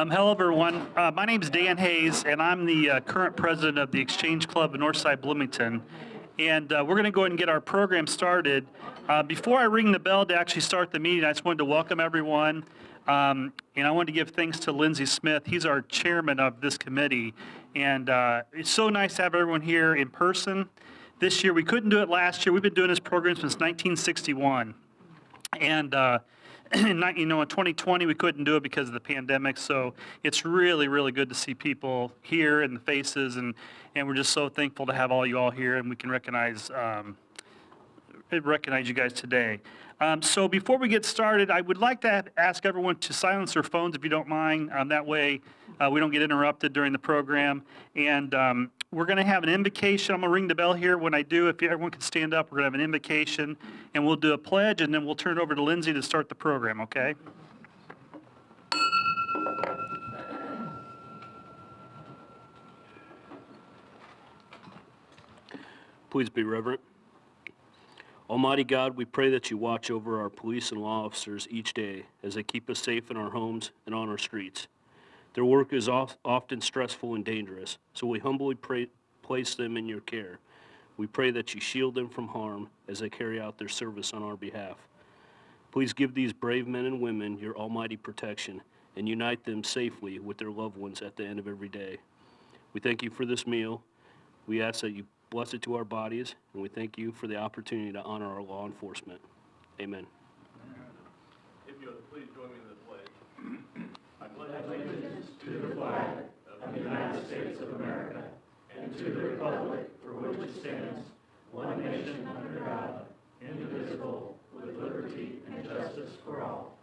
Hello, everyone. My name is Dan Hayes, and I'm the current president of the Exchange Club of Northside Bloomington. And we're going to go ahead and get our program started. Before I ring the bell to actually start the meeting, I just wanted to welcome everyone. And I wanted to give thanks to Lindsey Smith. He's our chairman of this committee. And it's so nice to have everyone here in person. This year, we couldn't do it last year. We've been doing this program since 1961. And in 2020 we couldn't do it because of the pandemic, so it's really, really good to see people here and the faces, and we're just so thankful to have all you all here, and we can recognize you guys today. So before we get started, I would like to ask everyone to silence their phones if you don't mind. That way we don't get interrupted during the program. And we're going to have an invocation. I'm going to ring the bell here. When I do, if everyone can stand up, we're going to have an invocation, and we'll do a pledge, and then we'll turn it over to Lindsay to start the program, okay? Please be reverent. Almighty God, we pray that you watch over our police and law officers each day as they keep us safe in our homes and on our streets. Their work is often stressful and dangerous, so we humbly place them in your care. We pray that you shield them from harm as they carry out their service on our behalf. Please give these brave men and women your almighty protection and unite them safely with their loved ones at the end of every day. We thank you for this meal. We ask that you bless it to our bodies, and we thank you for the opportunity to honor our law enforcement. Amen. If you would please join me in the pledge. I pledge allegiance to the flag of the United States of America and to the republic for which it stands, one nation under God, indivisible, with liberty and justice for all.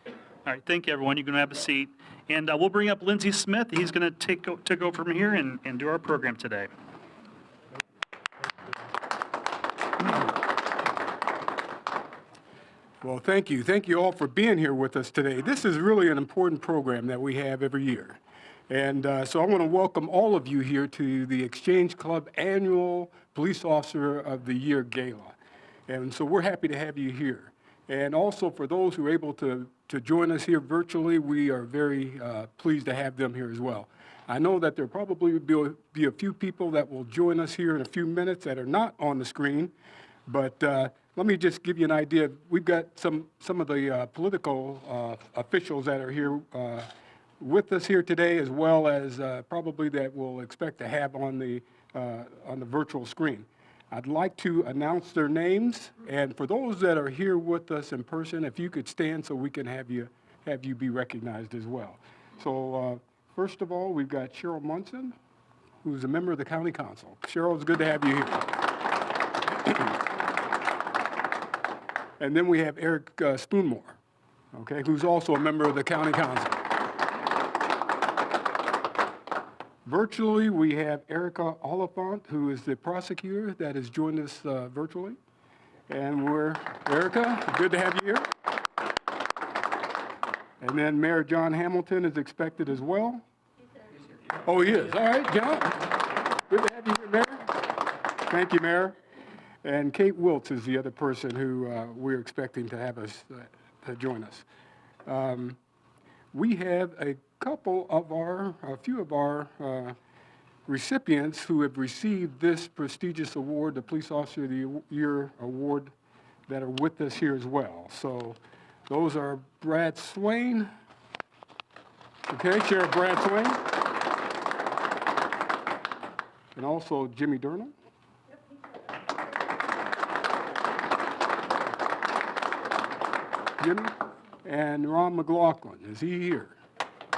All right, thank you, everyone. You can have a seat. And we'll bring up Lindsey Smith. He's going to take over from here and do our program today. Well, thank you. Thank you all for being here with us today. This is really an important program that we have every year. And so I want to welcome all of you here to the Exchange Club Annual Police Officer of the Year Gala. And so we're happy to have you here. And also for those who are able to join us here virtually, we are very pleased to have them here as well. I know that there probably will be a few people that will join us here in a few minutes that are not on the screen, but let me just give you an idea. We've got some of the political officials that are here with us here today, as well as probably that we'll expect to have on the virtual screen. I'd like to announce their names, and for those that are here with us in person, if you could stand so we can have you be recognized as well. So first of all, we've got Cheryl Munson, who's a member of the County Council. Cheryl, it's good to have you here. And then we have Eric Spoonmore, okay, who's also a member of the County Council. Virtually, we have Erica Oliphant, who is the prosecutor that has joined us virtually. And Erica, good to have you here. And then Mayor John Hamilton is expected as well. Oh, he is. All right, John. Good to have you here, Mayor. Thank you, Mayor. And Kate Wiltz is the other person who we're expecting to have us to join us. We have a few of our recipients who have received this prestigious award, the Police Officer of the Year Award, that are with us here as well. So those are Brad Swain, okay, Sheriff Brad Swain, and also Jimmy Durnall. Jimmy, and Ron McLaughlin, is he here?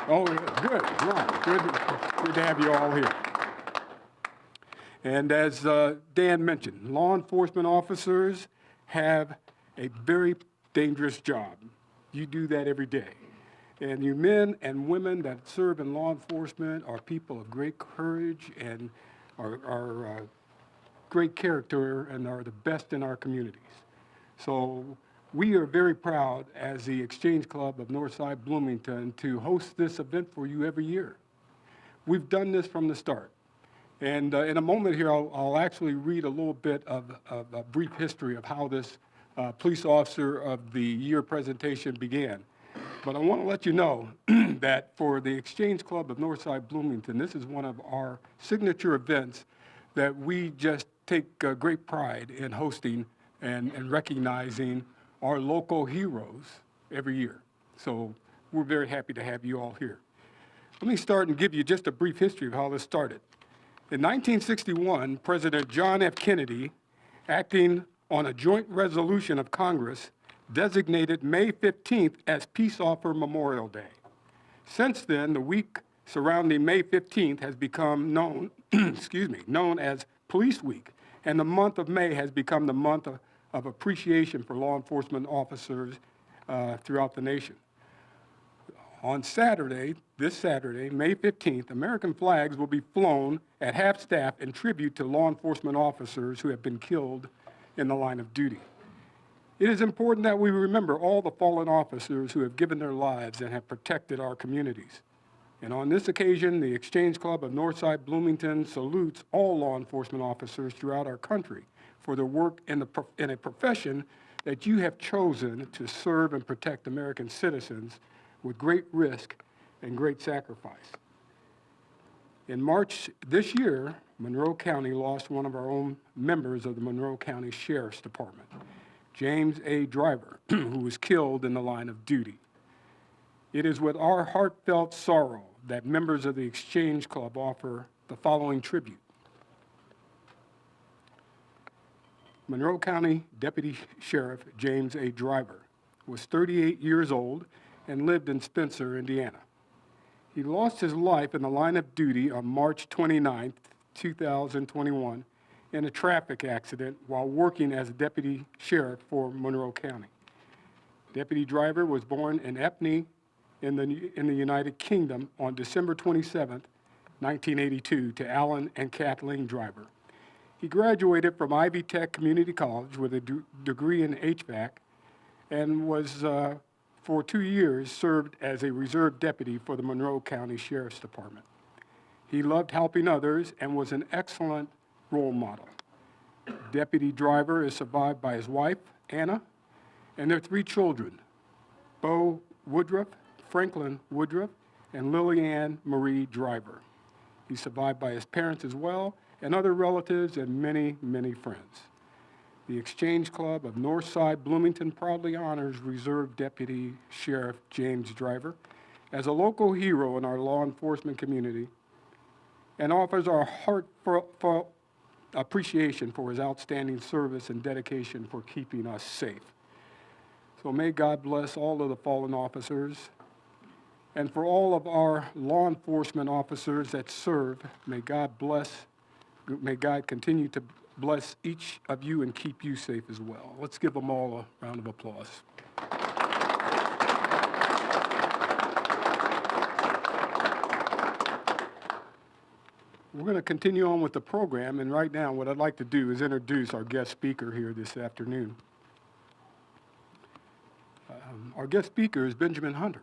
Oh, yeah, good, Ron, good to have you all here. And as Dan mentioned, law enforcement officers have a very dangerous job. You do that every day. And you men and women that serve in law enforcement are people of great courage and are great character and are the best in our communities. So we are very proud as the Exchange Club of Northside Bloomington to host this event for you every year. We've done this from the start. And in a moment here, I'll actually read a little bit of a brief history of how this Police Officer of the Year presentation began. But I want to let you know that for the Exchange Club of Northside Bloomington, this is one of our signature events that we just take great pride in hosting and recognizing our local heroes every year. So we're very happy to have you all here. Let me start and give you just a brief history of how this started. In 1961, President John F. Kennedy, acting on a joint resolution of Congress, designated May 15th as Peace Officer Memorial Day. Since then, the week surrounding May 15th has become known, known as Police Week, and the month of May has become the month of appreciation for law enforcement officers throughout the nation. On Saturday, this Saturday, May 15th, American flags will be flown at half-staff in tribute to law enforcement officers who have been killed in the line of duty. It is important that we remember all the fallen officers who have given their lives and have protected our communities. And on this occasion, the Exchange Club of Northside Bloomington salutes all law enforcement officers throughout our country for their work in a profession that you have chosen to serve and protect American citizens with great risk and great sacrifice. In March this year, Monroe County lost one of our own members of the Monroe County Sheriff's Department, James A. Driver, who was killed in the line of duty. It is with our heartfelt sorrow that members of the Exchange Club offer the following tribute. Monroe County Deputy Sheriff James A. Driver was 38 years old and lived in Spencer, Indiana. He lost his life in the line of duty on March 29, 2021, in a traffic accident while working as a deputy sheriff for Monroe County. Deputy Driver was born in Epney in the United Kingdom on December 27, 1982, to Alan and Kathleen Driver. He graduated from Ivy Tech Community College with a degree in HVAC and was for 2 years served as a reserve deputy for the Monroe County Sheriff's Department. He loved helping others and was an excellent role model. Deputy Driver is survived by his wife, Anna, and their 3 children, Bo Woodruff, Franklin Woodruff, and Lillianne Marie Driver. He's survived by his parents as well, and other relatives and many, many friends. The Exchange Club of Northside Bloomington proudly honors Reserve Deputy Sheriff James Driver as a local hero in our law enforcement community and offers our heartfelt appreciation for his outstanding service and dedication for keeping us safe. So may God bless all of the fallen officers, and for all of our law enforcement officers that serve, may God continue to bless each of you and keep you safe as well. Let's give them all a round of applause. We're going to continue on with the program, and right now what I'd like to do is introduce our guest speaker here this afternoon. Our guest speaker is Benjamin Hunter.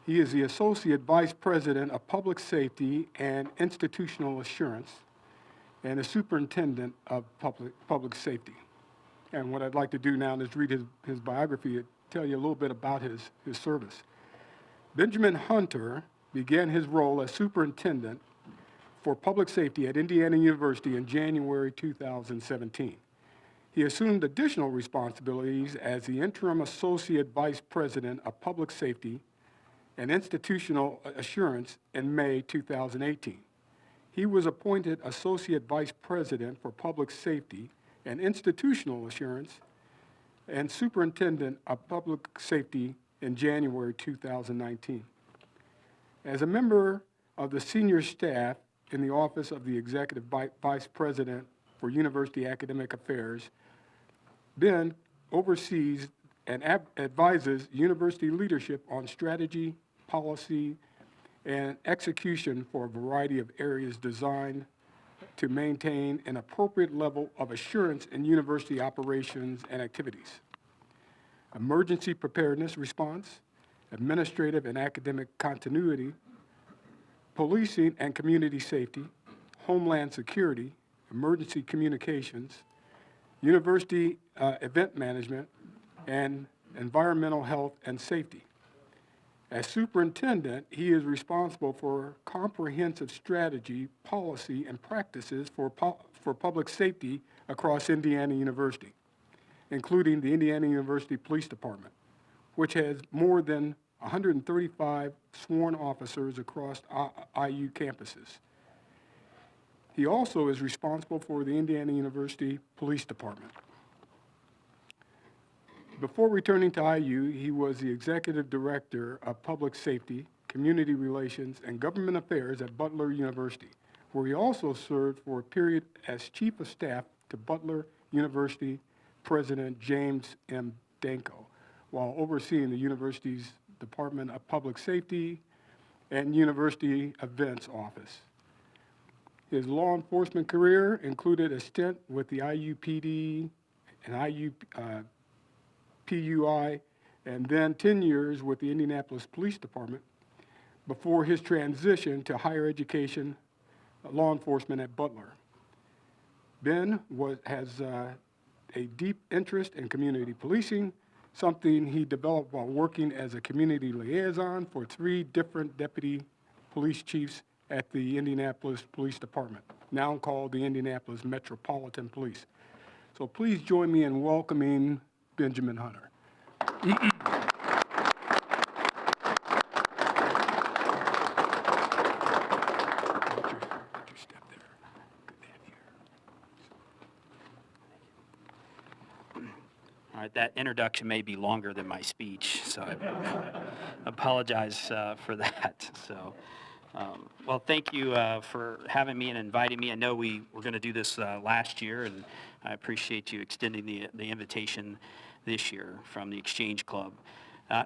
He is the Associate Vice President of Public Safety and Institutional Assurance and a Superintendent of Public Safety. And what I'd like to do now is read his biography and tell you a little bit about his service. Benjamin Hunter began his role as Superintendent for Public Safety at Indiana University in January 2017. He assumed additional responsibilities as the Interim Associate Vice President of Public Safety and Institutional Assurance in May 2018. He was appointed Associate Vice President for Public Safety and Institutional Assurance and Superintendent of Public Safety in January 2019. As a member of the senior staff in the Office of the Executive Vice President for University Academic Affairs, Ben oversees and advises university leadership on strategy, policy, and execution for a variety of areas designed to maintain an appropriate level of assurance in university operations and activities. Emergency preparedness response, administrative and academic continuity, policing and community safety, homeland security, emergency communications, university event management, and environmental health and safety. As superintendent, he is responsible for comprehensive strategy, policy, and practices for public safety across Indiana University, including the Indiana University Police Department, which has more than 135 sworn officers across IU campuses. He also is responsible for the Indiana University Police Department. Before returning to IU, he was the executive director of public safety, community relations, and government affairs at Butler University, where he also served for a period as chief of staff to Butler University President James M. Danko, while overseeing the university's Department of Public Safety and University Events Office. His law enforcement career included a stint with the IUPD and PUI, and then 10 years with the Indianapolis Police Department before his transition to higher education law enforcement at Butler. Ben has a deep interest in community policing, something he developed while working as a community liaison for 3 different deputy police chiefs at the Indianapolis Police Department, now called the Indianapolis Metropolitan Police. So please join me in welcoming Benjamin Hunter. All right, that introduction may be longer than my speech, so I apologize for that. So, well, thank you for having me and inviting me. I know we were going to do this last year, and I appreciate you extending the invitation this year from the Exchange Club.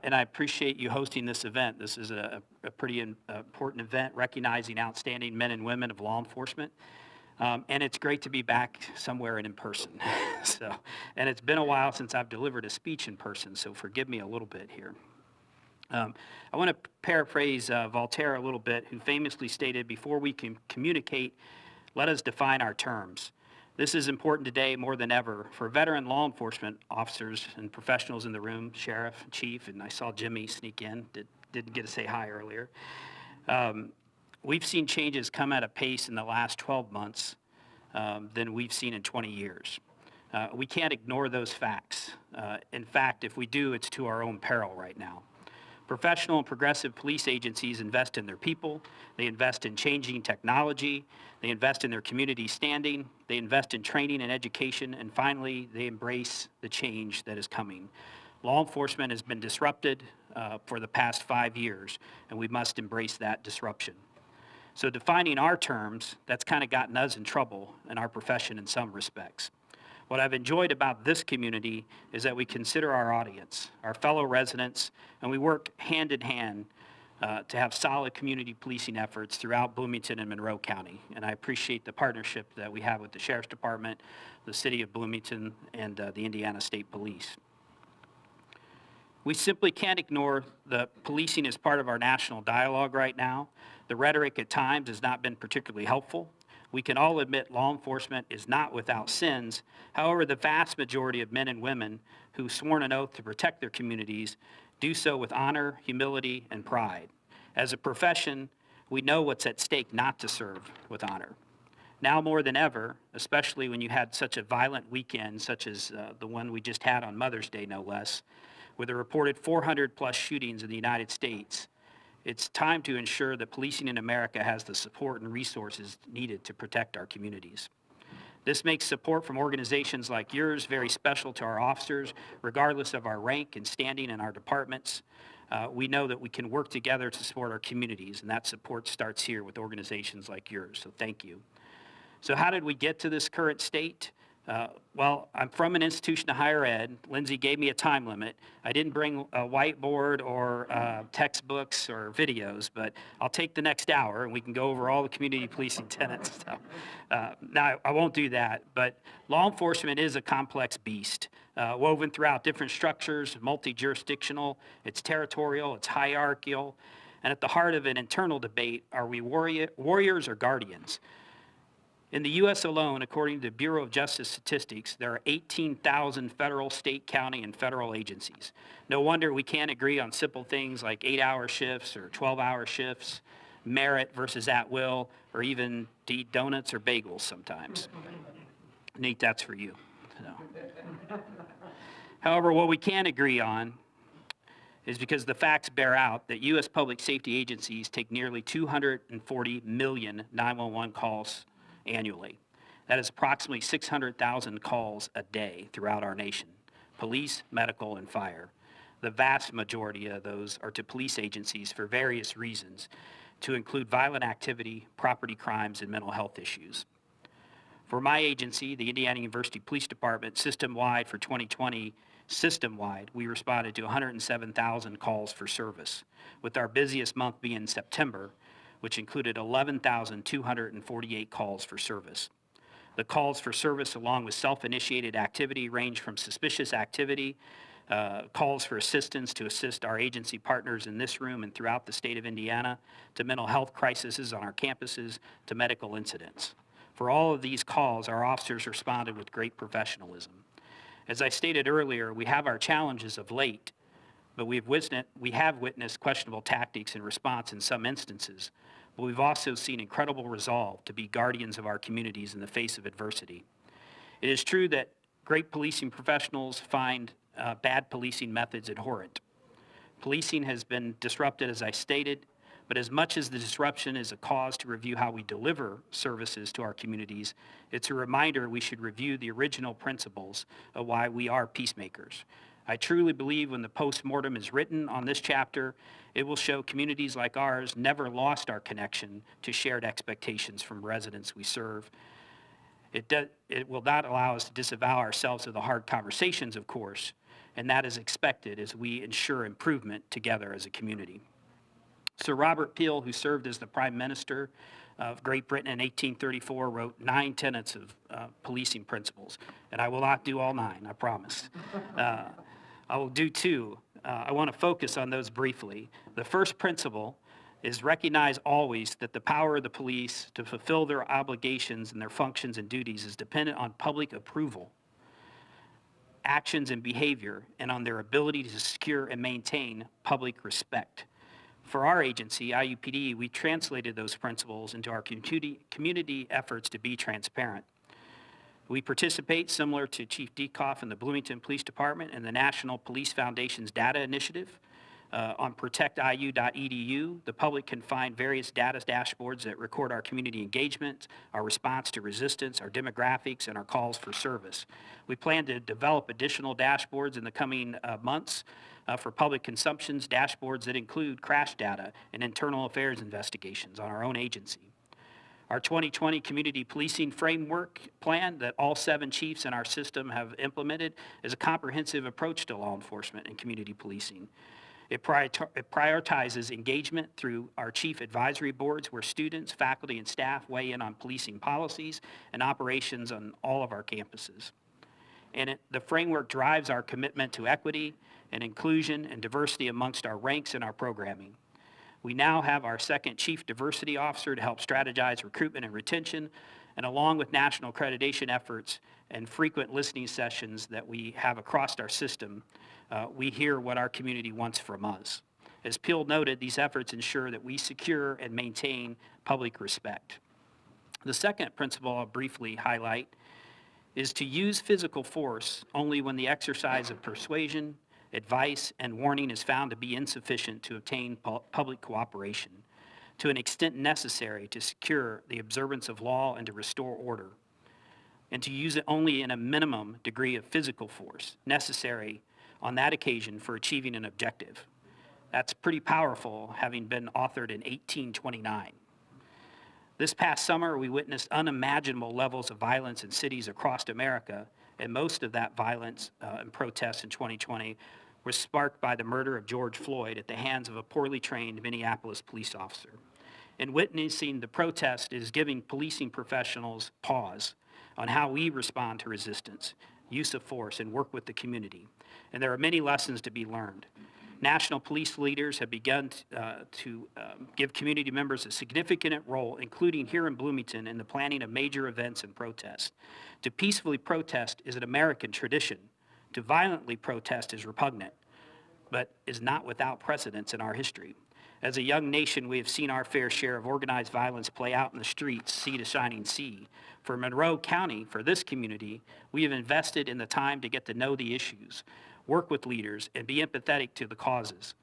And I appreciate you hosting this event. This is a pretty important event recognizing outstanding men and women of law enforcement. And it's great to be back somewhere and in person. And it's been a while since I've delivered a speech in person, so forgive me a little bit here. I want to paraphrase Voltaire a little bit, who famously stated, "Before we can communicate, let us define our terms." This is important today more than ever for veteran law enforcement officers and professionals in the room, sheriff, chief, and I saw Jimmy sneak in, didn't get to say hi earlier. We've seen changes come at a pace in the last 12 months than we've seen in 20 years. We can't ignore those facts. In fact, if we do, it's to our own peril right now. Professional and progressive police agencies invest in their people, they invest in changing technology, they invest in their community standing, they invest in training and education, and finally, they embrace the change that is coming. Law enforcement has been disrupted for the past 5 years, and we must embrace that disruption. So defining our terms, that's kind of gotten us in trouble in our profession in some respects. What I've enjoyed about this community is that we consider our audience, our fellow residents, and we work hand in hand to have solid community policing efforts throughout Bloomington and Monroe County. And I appreciate the partnership that we have with the Sheriff's Department, the City of Bloomington, and the Indiana State Police. We simply can't ignore the policing as part of our national dialogue right now. The rhetoric at times has not been particularly helpful. We can all admit law enforcement is not without sins. However, the vast majority of men and women who've sworn an oath to protect their communities do so with honor, humility, and pride. As a profession, we know what's at stake not to serve with honor. Now more than ever, especially when you had such a violent weekend, such as the one we just had on Mother's Day, no less, with a reported 400+ shootings in the United States, it's time to ensure that policing in America has the support and resources needed to protect our communities. This makes support from organizations like yours very special to our officers, regardless of our rank and standing in our departments. We know that we can work together to support our communities, and that support starts here with organizations like yours, so thank you. So how did we get to this current state? Well, I'm from an institution of higher ed. Lindsay gave me a time limit. I didn't bring a whiteboard or textbooks or videos, but I'll take the next hour and we can go over all the community policing tenets. So, now, I won't do that, but law enforcement is a complex beast, woven throughout different structures, multi-jurisdictional, it's territorial, it's hierarchical, and at the heart of an internal debate, are we warriors or guardians? In the U.S. alone, according to the Bureau of Justice Statistics, there are 18,000 federal, state, county, and federal agencies. No wonder we can't agree on simple things like 8-hour shifts or 12-hour shifts, merit versus at will, or even to eat donuts or bagels sometimes. Nate, that's for you. So. However, what we can agree on is because the facts bear out that U.S. public safety agencies take nearly 240 million 911 calls annually. That is approximately 600,000 calls a day throughout our nation, police, medical, and fire. The vast majority of those are to police agencies for various reasons, to include violent activity, property crimes, and mental health issues. For my agency, the Indiana University Police Department, system-wide for 2020, system-wide, we responded to 107,000 calls for service, with our busiest month being September, which included 11,248 calls for service. The calls for service, along with self-initiated activity, range from suspicious activity, calls for assistance to assist our agency partners in this room and throughout the state of Indiana, to mental health crises on our campuses, to medical incidents. For all of these calls, our officers responded with great professionalism. As I stated earlier, we have our challenges of late, but we have witnessed questionable tactics in response in some instances, but we've also seen incredible resolve to be guardians of our communities in the face of adversity. It is true that great policing professionals find bad policing methods abhorrent. Policing has been disrupted, as I stated, but as much as the disruption is a cause to review how we deliver services to our communities, it's a reminder we should review the original principles of why we are peacemakers. I truly believe when the post-mortem is written on this chapter, it will show communities like ours never lost our connection to shared expectations from residents we serve. It will not allow us to disavow ourselves of the hard conversations, of course, and that is expected as we ensure improvement together as a community. Sir Robert Peel, who served as the Prime Minister of Great Britain in 1834, wrote 9 tenets of policing principles, and I will not do all 9, I promise. I will do 2. I want to focus on those briefly. The first principle is recognize always that the power of the police to fulfill their obligations and their functions and duties is dependent on public approval, actions and behavior, and on their ability to secure and maintain public respect. For our agency, IUPD, we translated those principles into our community efforts to be transparent. We participate, similar to Chief Dekoff and the Bloomington Police Department, in the National Police Foundation's data initiative. On protectiu.edu, the public can find various data dashboards that record our community engagement, our response to resistance, our demographics, and our calls for service. We plan to develop additional dashboards in the coming months for public consumptions, dashboards that include crash data and internal affairs investigations on our own agency. Our 2020 Community Policing Framework Plan that all 7 chiefs in our system have implemented is a comprehensive approach to law enforcement and community policing. It prioritizes engagement through our chief advisory boards where students, faculty, and staff weigh in on policing policies and operations on all of our campuses. And the framework drives our commitment to equity and inclusion and diversity amongst our ranks and our programming. We now have our 2nd Chief Diversity Officer to help strategize recruitment and retention, and along with national accreditation efforts and frequent listening sessions that we have across our system, we hear what our community wants from us. As Peel noted, these efforts ensure that we secure and maintain public respect. The second principle I'll briefly highlight is to use physical force only when the exercise of persuasion, advice, and warning is found to be insufficient to obtain public cooperation, to an extent necessary to secure the observance of law and to restore order, and to use it only in a minimum degree of physical force necessary on that occasion for achieving an objective. That's pretty powerful, having been authored in 1829. This past summer, we witnessed unimaginable levels of violence in cities across America, and most of that violence and protests in 2020 was sparked by the murder of George Floyd at the hands of a poorly trained Minneapolis police officer. And witnessing the protest is giving policing professionals pause on how we respond to resistance, use of force, and work with the community. And there are many lessons to be learned. National police leaders have begun to give community members a significant role, including here in Bloomington, in the planning of major events and protests. To peacefully protest is an American tradition. To violently protest is repugnant, but is not without precedence in our history. As a young nation, we have seen our fair share of organized violence play out in the streets, sea to shining sea. For Monroe County, for this community, we have invested in the time to get to know the issues, work with leaders, and be empathetic to the causes.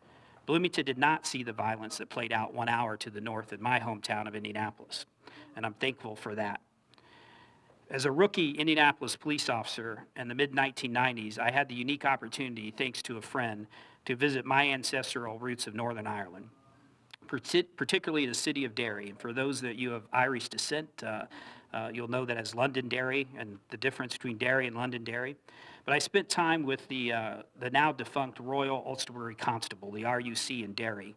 Bloomington did not see the violence that played out 1 hour to the north in my hometown of Indianapolis, and I'm thankful for that. As a rookie Indianapolis police officer in the mid-1990s, I had the unique opportunity, thanks to a friend, to visit my ancestral roots of Northern Ireland, particularly the city of Derry. And for those that you have Irish descent, you'll know that as Londonderry and the difference between Derry and Londonderry. But I spent time with the now defunct Royal Ulster Constable, the RUC in Derry.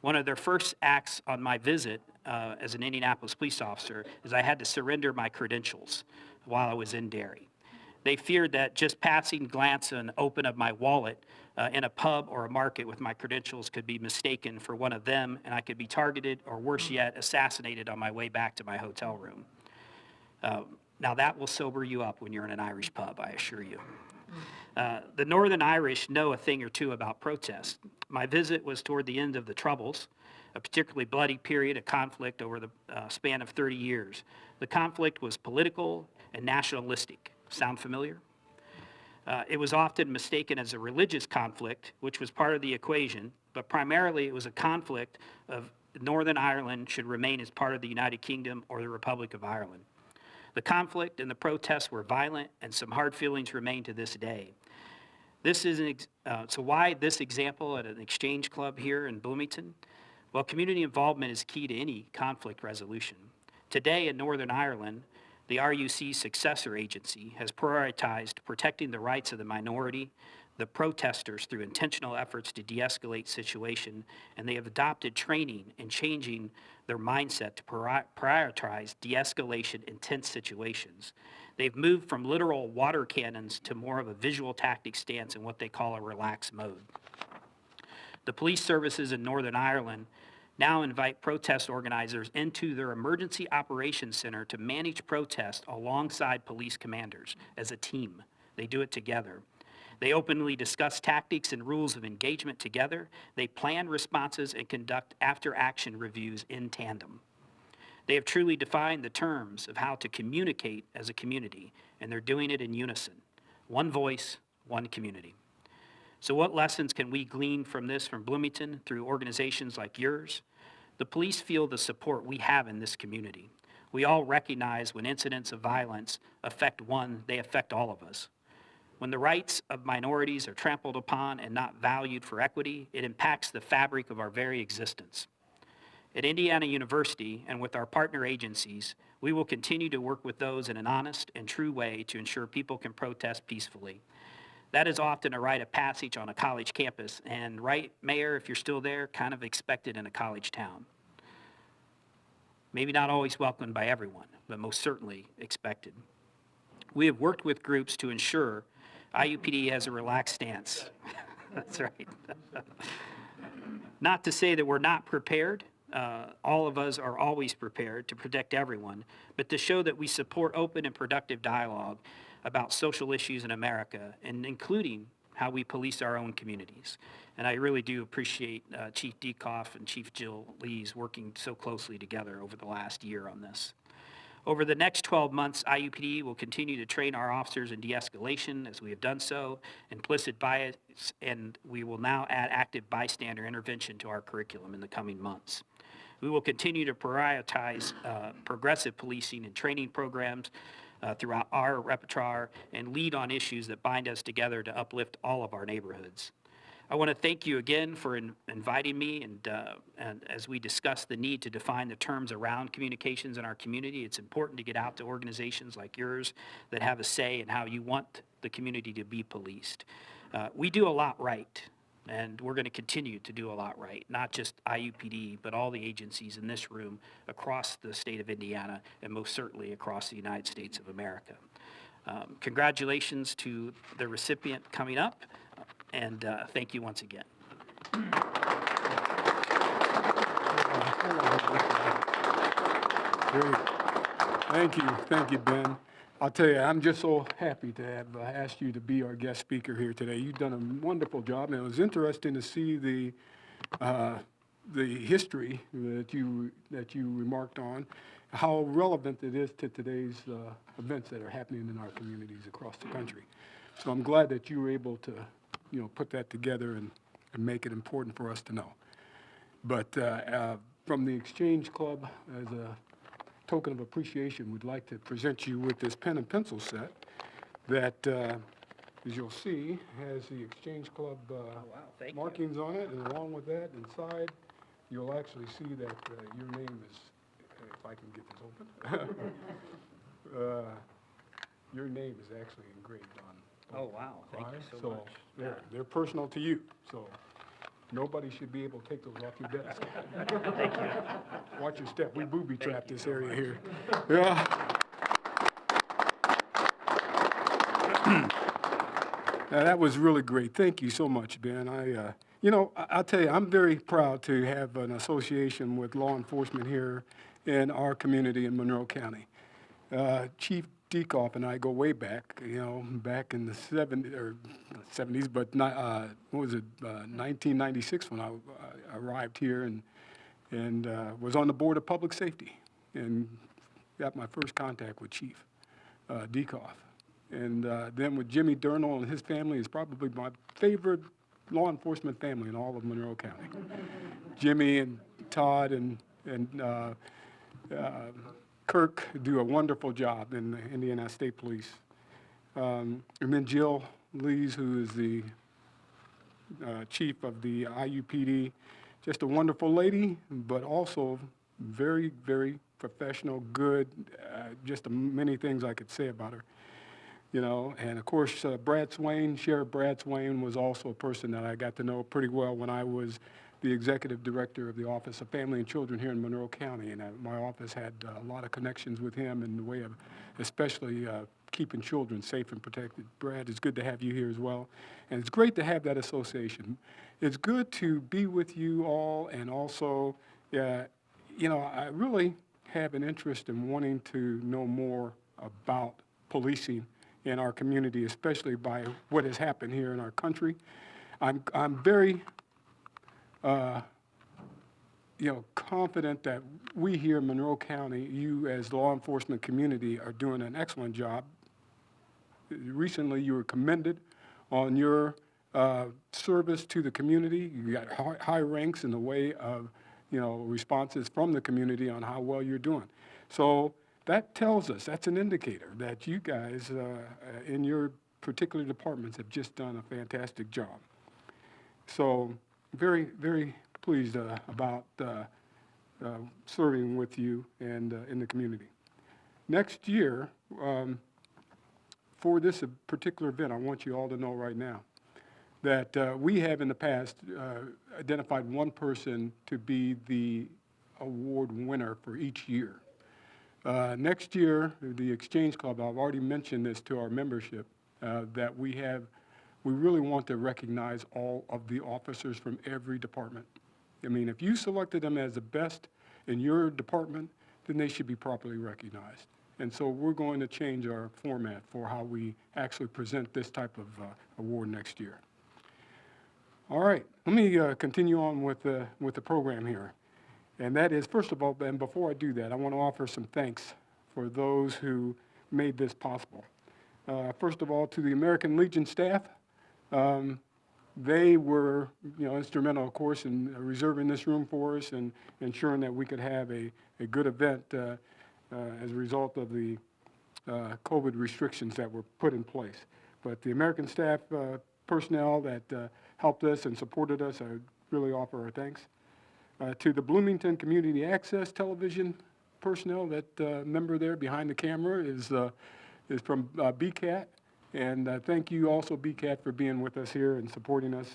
One of their first acts on my visit as an Indianapolis police officer is I had to surrender my credentials while I was in Derry. They feared that just passing glance and open of my wallet in a pub or a market with my credentials could be mistaken for one of them, and I could be targeted, or worse yet, assassinated on my way back to my hotel room. Now that will sober you up when you're in an Irish pub, I assure you. The Northern Irish know a thing or two about protest. My visit was toward the end of the Troubles, a particularly bloody period of conflict over the span of 30 years. The conflict was political and nationalistic. Sound familiar? It was often mistaken as a religious conflict, which was part of the equation, but primarily it was a conflict of Northern Ireland should remain as part of the United Kingdom or the Republic of Ireland. The conflict and the protests were violent, and some hard feelings remain to this day. This is so why this example at an exchange club here in Bloomington? Well, community involvement is key to any conflict resolution. Today in Northern Ireland, the RUC's successor agency has prioritized protecting the rights of the minority, the protesters, through intentional efforts to de-escalate situation, and they have adopted training and changing their mindset to prioritize de-escalation in tense situations. They've moved from literal water cannons to more of a visual tactic stance in what they call a relaxed mode. The police services in Northern Ireland now invite protest organizers into their emergency operations center to manage protests alongside police commanders as a team. They do it together. They openly discuss tactics and rules of engagement together. They plan responses and conduct after-action reviews in tandem. They have truly defined the terms of how to communicate as a community, and they're doing it in unison. One voice, one community. So what lessons can we glean from this from Bloomington through organizations like yours? The police feel the support we have in this community. We all recognize when incidents of violence affect one, they affect all of us. When the rights of minorities are trampled upon and not valued for equity, it impacts the fabric of our very existence. At Indiana University and with our partner agencies, we will continue to work with those in an honest and true way to ensure people can protest peacefully. That is often a rite of passage on a college campus, and right, Mayor, if you're still there, kind of expected in a college town. Maybe not always welcomed by everyone, but most certainly expected. We have worked with groups to ensure IUPD has a relaxed stance. That's right. Not to say that we're not prepared. All of us are always prepared to protect everyone, but to show that we support open and productive dialogue about social issues in America, and including how we police our own communities. And I really do appreciate Chief Dekoff and Chief Jill Lees working so closely together over the last year on this. Over the next 12 months, IUPD will continue to train our officers in de-escalation, as we have done so, implicit bias, and we will now add active bystander intervention to our curriculum in the coming months. We will continue to prioritize progressive policing and training programs throughout our repertoire and lead on issues that bind us together to uplift all of our neighborhoods. I want to thank you again for inviting me, and as we discuss the need to define the terms around communications in our community, it's important to get out to organizations like yours that have a say in how you want the community to be policed. We do a lot right, and we're going to continue to do a lot right, not just IUPD, but all the agencies in this room across the state of Indiana, and most certainly across the United States of America. Congratulations to the recipient coming up, and thank you once again. Great. Thank you, Ben. I'll tell you, I'm just so happy to have asked you to be our guest speaker here today. You've done a wonderful job, and it was interesting to see the history that you remarked on, how relevant it is to today's events that are happening in our communities across the country. So I'm glad that you were able to, put that together and make it important for us to know. But from the Exchange Club, as a token of appreciation, we'd like to present you with this pen and pencil set that, as you'll see, has the Exchange Club thank you. markings on it, and along with that, inside, you'll actually see that your name is, if I can get this open, your name is actually engraved on. Oh, wow, thank you so much. They're personal to you, so nobody should be able to take those off your desk. Thank you. Watch your step. We booby-trapped this area here. Yeah. That was really great. Thank you so much, Ben. I'll tell you, I'm very proud to have an association with law enforcement here in our community in Monroe County. Chief Deacoff and I go way back, back in the 70s, but not, 1996 when I arrived here and was on the board of public safety and got my first contact with Chief Deacoff. And then with Jimmy Durnall and his family is probably my favorite law enforcement family in all of Monroe County. Jimmy and Todd and Kirk do a wonderful job in the Indiana State Police. And then Jill Lees, who is the chief of the IUPD, just a wonderful lady, but also very, very professional, good, just many things I could say about her. And of course, Sheriff Brad Swain was also a person that I got to know pretty well when I was the executive director of the Office of Family and Children here in Monroe County, and my office had a lot of connections with him in the way of especially keeping children safe and protected. Brad, it's good to have you here as well, and it's great to have that association. It's good to be with you all, and also, I really have an interest in wanting to know more about policing in our community, especially by what has happened here in our country. I'm very confident that we here in Monroe County, you as the law enforcement community, are doing an excellent job. Recently, you were commended on your service to the community. You got high ranks in the way of, responses from the community on how well you're doing. So that tells us, that's an indicator that you guys in your particular departments have just done a fantastic job. So very, very pleased about serving with you and in the community. Next year, for this particular event, I want you all to know right now that we have in the past identified one person to be the award winner for each year. Next year, the Exchange Club, I've already mentioned this to our membership, that we really want to recognize all of the officers from every department. I mean, if you selected them as the best in your department, then they should be properly recognized. And so we're going to change our format for how we actually present this type of award next year. All right, let me continue on with the program here. And that is, first of all, and before I do that, I want to offer some thanks for those who made this possible. First of all, to the American Legion staff. They were, instrumental, of course, in reserving this room for us and ensuring that we could have a good event as a result of the COVID restrictions that were put in place. But the American staff personnel that helped us and supported us, I really offer our thanks. To the Bloomington Community Access Television personnel, that member there behind the camera is from BCAT. And thank you also, BCAT, for being with us here and supporting us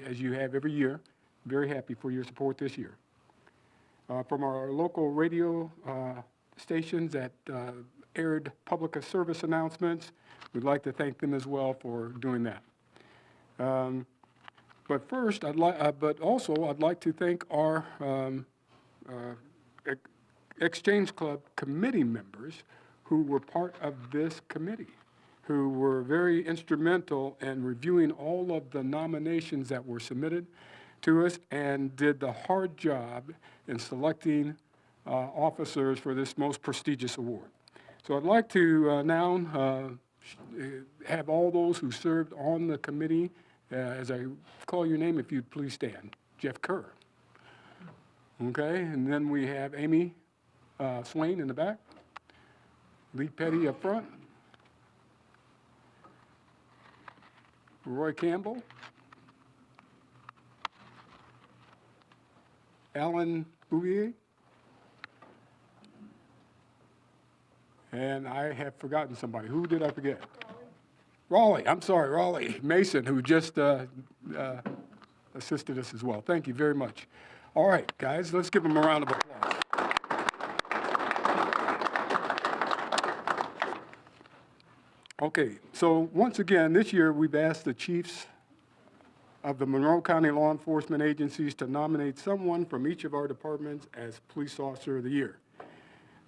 as you have every year. Very happy for your support this year. From our local radio stations that aired public service announcements, we'd like to thank them as well for doing that. But first, but also I'd like to thank our Exchange Club committee members who were part of this committee, who were very instrumental in reviewing all of the nominations that were submitted to us and did the hard job in selecting officers for this most prestigious award. So I'd like to now have all those who served on the committee, as I call your name, if you'd please stand. Jeff Kerr. Okay, and then we have Amy Swain in the back. Lee Petty up front. Roy Campbell. Alan Bouvier. And I have forgotten somebody. Who did I forget? Raleigh. I'm sorry, Raleigh Mason, who just assisted us as well. Thank you very much. All right, guys, let's give them a round of applause. Okay, so once again, this year we've asked the chiefs of the Monroe County law enforcement agencies to nominate someone from each of our departments as Police Officer of the Year.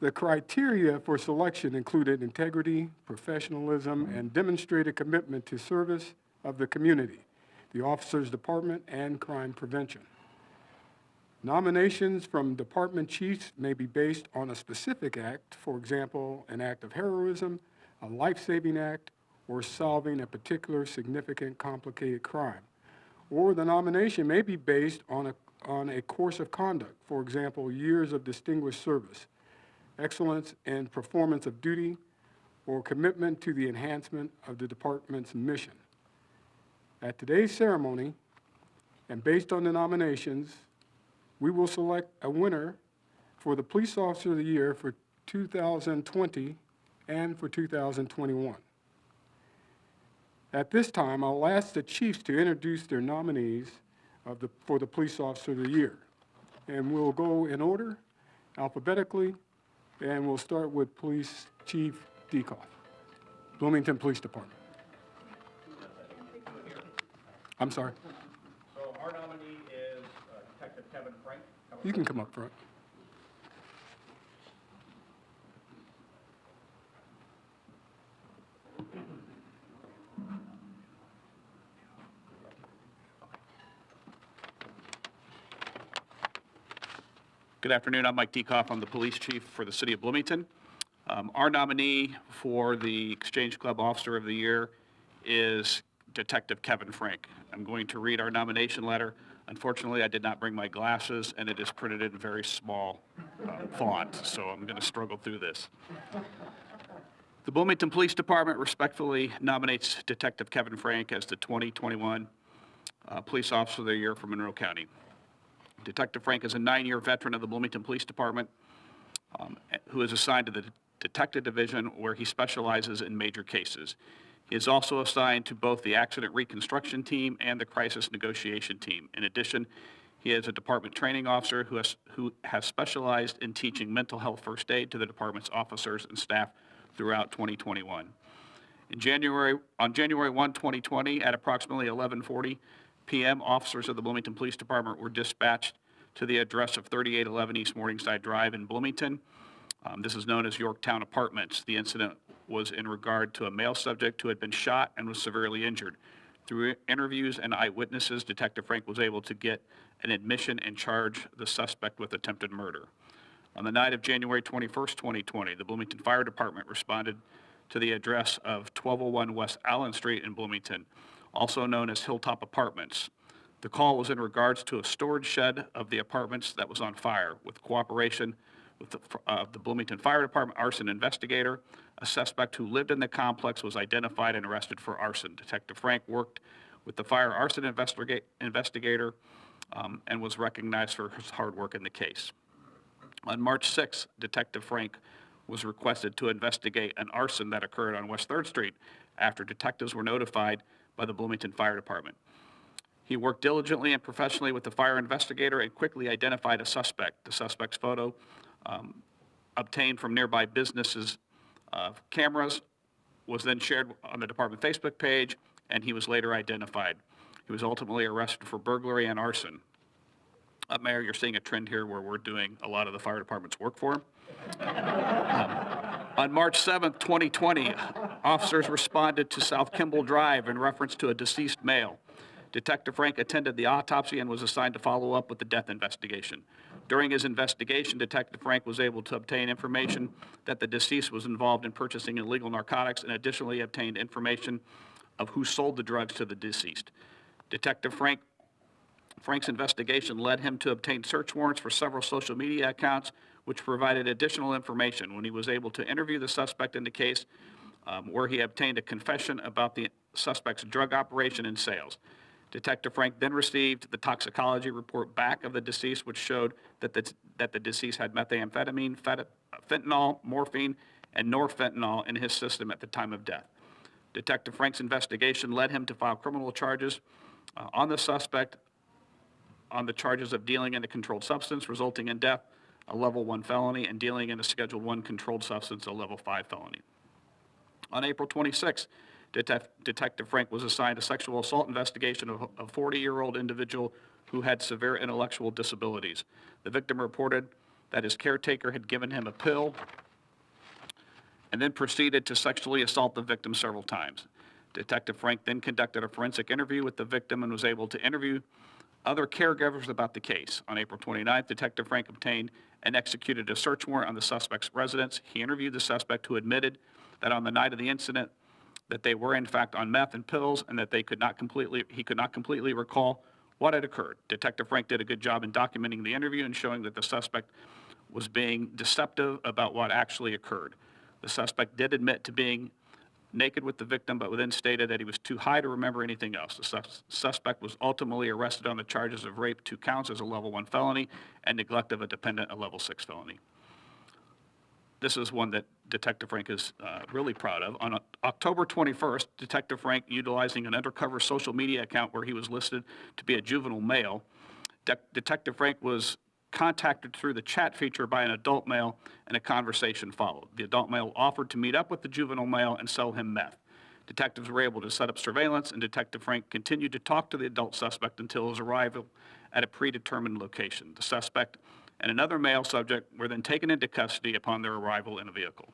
The criteria for selection included integrity, professionalism, and demonstrated commitment to service of the community, the officer's department, and crime prevention. Nominations from department chiefs may be based on a specific act, for example, an act of heroism, a life-saving act, or solving a particular significant complicated crime. Or the nomination may be based on a course of conduct, for example, years of distinguished service, excellence in performance of duty, or commitment to the enhancement of the department's mission. At today's ceremony, and based on the nominations, we will select a winner for the Police Officer of the Year for 2020 and for 2021. At this time, I'll ask the chiefs to introduce their nominees for the Police Officer of the Year. And we'll go in order, alphabetically, and we'll start with Police Chief Deacoff, Bloomington Police Department. I'm sorry. So our nominee is Detective Kevin Frank. You can come up front. Good afternoon. I'm Mike Deacoff. I'm the police chief for the city of Bloomington. Our nominee for the Exchange Club Officer of the Year is Detective Kevin Frank. I'm going to read our nomination letter. Unfortunately, I did not bring my glasses, and it is printed in very small font, so I'm going to struggle through this. The Bloomington Police Department respectfully nominates Detective Kevin Frank as the 2021 Police Officer of the Year for Monroe County. Detective Frank is a 9-year veteran of the Bloomington Police Department who is assigned to the Detective Division, where he specializes in major cases. He is also assigned to both the Accident Reconstruction Team and the Crisis Negotiation Team. In addition, he is a department training officer who has specialized in teaching mental health first aid to the department's officers and staff throughout 2021. On January 1, 2020, at approximately 11:40 p.m., officers of the Bloomington Police Department were dispatched to the address of 3811 East Morningside Drive in Bloomington. This is known as Yorktown Apartments. The incident was in regard to a male subject who had been shot and was severely injured. Through interviews and eyewitnesses, Detective Frank was able to get an admission and charge the suspect with attempted murder. On the night of January 21st, 2020, the Bloomington Fire Department responded to the address of 1201 West Allen Street in Bloomington, also known as Hilltop Apartments. The call was in regards to a storage shed of the apartments that was on fire. With cooperation with the Bloomington Fire Department arson investigator, a suspect who lived in the complex was identified and arrested for arson. Detective Frank worked with the fire arson investigator and was recognized for his hard work in the case. On March 6th, Detective Frank was requested to investigate an arson that occurred on West 3rd Street after detectives were notified by the Bloomington Fire Department. He worked diligently and professionally with the fire investigator and quickly identified a suspect. The suspect's photo, obtained from nearby businesses' cameras, was then shared on the department Facebook page, and he was later identified. He was ultimately arrested for burglary and arson. Mayor, you're seeing a trend here where we're doing a lot of the fire department's work for him. On March 7th, 2020, officers responded to South Kimball Drive in reference to a deceased male. Detective Frank attended the autopsy and was assigned to follow up with the death investigation. During his investigation, Detective Frank was able to obtain information that the deceased was involved in purchasing illegal narcotics and additionally obtained information of who sold the drugs to the deceased. Detective Frank's investigation led him to obtain search warrants for several social media accounts, which provided additional information when he was able to interview the suspect in the case, where he obtained a confession about the suspect's drug operation and sales. Detective Frank then received the toxicology report back of the deceased, which showed that the deceased had methamphetamine, fentanyl, morphine, and norfentanyl in his system at the time of death. Detective Frank's investigation led him to file criminal charges on the suspect on the charges of dealing in a controlled substance resulting in death, a level 1 felony, and dealing in a Schedule 1 controlled substance, a level 5 felony. On April 26, Detective Frank was assigned a sexual assault investigation of a 40-year-old individual who had severe intellectual disabilities. The victim reported that his caretaker had given him a pill and then proceeded to sexually assault the victim several times. Detective Frank then conducted a forensic interview with the victim and was able to interview other caregivers about the case. On April 29th, Detective Frank obtained and executed a search warrant on the suspect's residence. He interviewed the suspect, who admitted that on the night of the incident that they were in fact on meth and pills, and that he could not completely recall what had occurred. Detective Frank did a good job in documenting the interview and showing that the suspect was being deceptive about what actually occurred. The suspect did admit to being naked with the victim, but then stated that he was too high to remember anything else. The suspect was ultimately arrested on the charges of rape, 2 counts, as a level 1 felony, and neglect of a dependent, a level 6 felony. This is one that Detective Frank is really proud of. On October 21st, Detective Frank, utilizing an undercover social media account where he was listed to be a juvenile male, Detective Frank was contacted through the chat feature by an adult male, and a conversation followed. The adult male offered to meet up with the juvenile male and sell him meth. Detectives were able to set up surveillance, and Detective Frank continued to talk to the adult suspect until his arrival at a predetermined location. The suspect and another male subject were then taken into custody upon their arrival in a vehicle.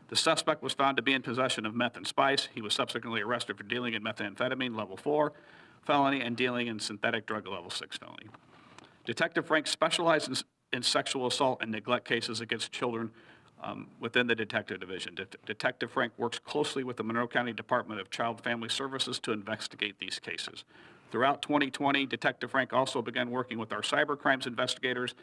The suspect was found to be in possession of meth and spice. He was subsequently arrested for dealing in methamphetamine, level 4 felony, and dealing in synthetic drug, level 6 felony. Detective Frank specialized in sexual assault and neglect cases against children within the Detective Division. Detective Frank works closely with the Monroe County Department of Child Family Services to investigate these cases. Throughout 2020, Detective Frank also began working with our cyber crimes investigators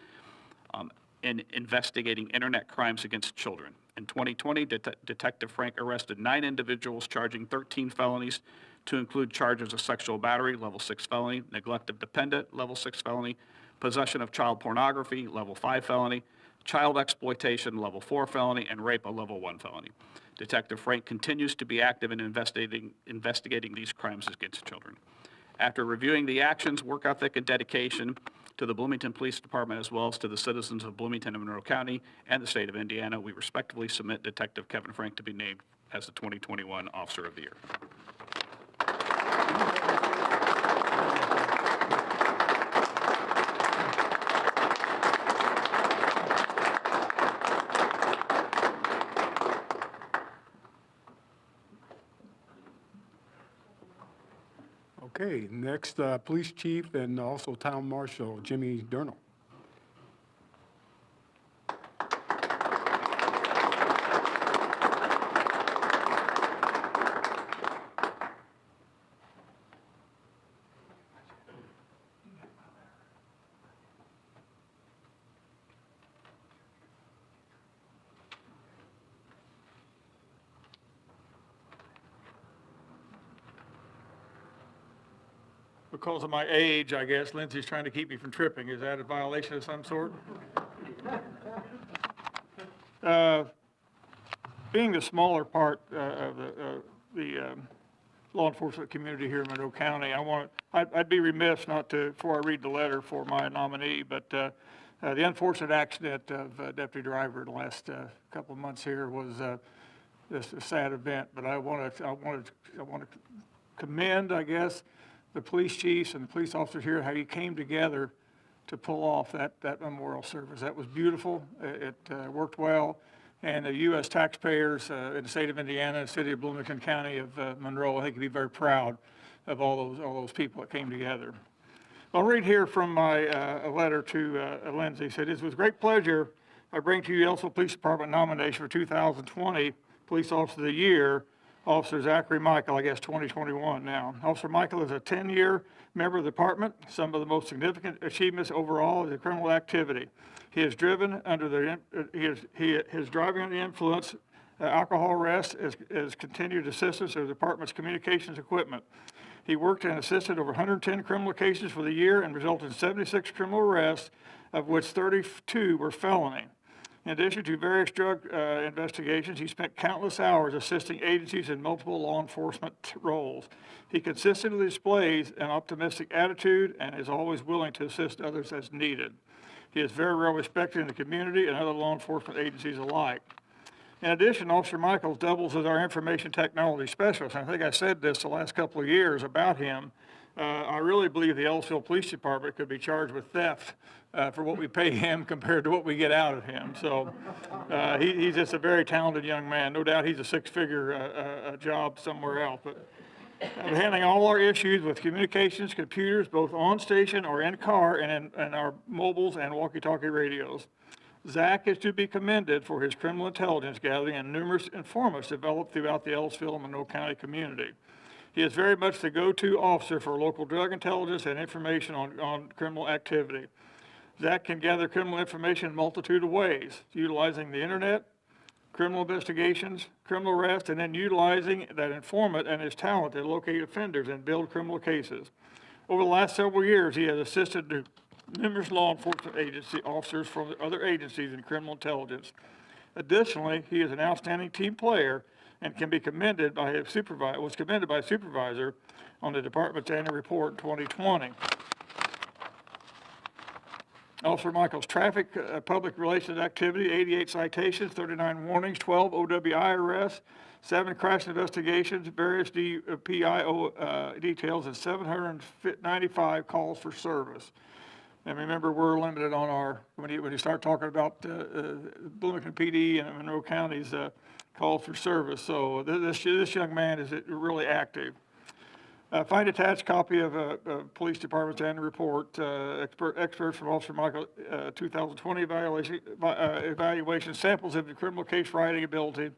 in investigating internet crimes against children. In 2020, Detective Frank arrested 9 individuals charging 13 felonies, to include charges of sexual battery, level 6 felony, neglect of dependent, level 6 felony, possession of child pornography, level 5 felony, child exploitation, level 4 felony, and rape, a level 1 felony. Detective Frank continues to be active in investigating these crimes against children. After reviewing the actions, work ethic, and dedication to the Bloomington Police Department, as well as to the citizens of Bloomington and Monroe County and the state of Indiana, we respectfully submit Detective Kevin Frank to be named as the 2021 Officer of the Year. Okay, next, Police Chief and also Town Marshal Jimmy Durnall. Because of my age, I guess, Lindsay's trying to keep me from tripping. Is that a violation of some sort? Being the smaller part of the law enforcement community here in Monroe County, I'd be remiss not to, before I read the letter for my nominee, but the unfortunate accident of deputy driver in the last couple of months here was just a sad event. But I want to commend, I guess, the police chiefs and the police officers here, how you came together to pull off that memorial service. That was beautiful. It worked well. And the U.S. taxpayers in the state of Indiana, the city of Bloomington County of Monroe, I think, can be very proud of all those people that came together. I'll read here from my a letter to Lindsay. It said, "It is with great pleasure I bring to you the Ellisville Police Department nomination for 2020 Police Officer of the Year, Officer Zachary Michael, I guess 2021 now. Officer Michael is a 10-year member of the department. Some of the most significant achievements overall is the criminal activity. He is driven under the, his driving under the influence, alcohol arrest is continued assistance of the department's communications equipment. He worked and assisted over 110 criminal cases for the year and resulted in 76 criminal arrests, of which 32 were felony. In addition to various drug investigations, he spent countless hours assisting agencies in multiple law enforcement roles. He consistently displays an optimistic attitude and is always willing to assist others as needed. He is very well respected in the community and other law enforcement agencies alike. In addition, Officer Michaels doubles as our information technology specialist. And I think I said this the last couple of years about him. I really believe the Ellisville Police Department could be charged with theft for what we pay him compared to what we get out of him. So he's just a very talented young man. No doubt he's a six-figure job somewhere else. But handling all our issues with communications, computers, both on station or in car and in our mobiles and walkie-talkie radios. Zach is to be commended for his criminal intelligence gathering and numerous informants developed throughout the Ellisville and Monroe County community. He is very much the go-to officer for local drug intelligence and information on criminal activity. Zach can gather criminal information in a multitude of ways, utilizing the internet, criminal investigations, criminal arrest, and then utilizing that informant and his talent to locate offenders and build criminal cases. Over the last several years, he has assisted numerous law enforcement agency officers from other agencies in criminal intelligence. Additionally, he is an outstanding team player and can be commended by his supervisor, was commended by a supervisor on the department's annual report in 2020. Officer Michael's traffic public relations activity, 88 citations, 39 warnings, 12 OWI arrests, 7 crash investigations, various PIO details, and 795 calls for service. And remember, we're limited on our, when you start talking about Bloomington PD and Monroe County's calls for service. So this young man is really active. Find attached copy of Police Department's annual report, experts from Officer Michael 2020 evaluation, samples of the criminal case writing ability.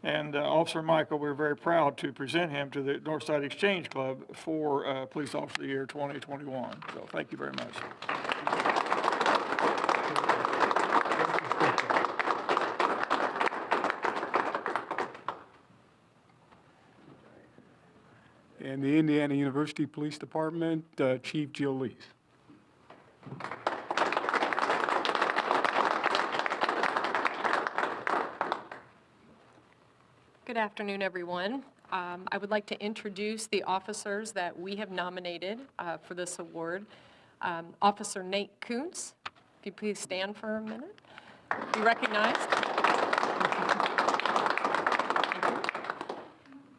And Officer Michael, we're very proud to present him to the Northside Exchange Club for Police Officer of the Year 2021. So thank you very much. And the Indiana University Police Department, Chief Jill Lees. Good afternoon, everyone. I would like to introduce the officers that we have nominated for this award. Officer Nate Kuntz, if you please stand for a minute. Be recognized.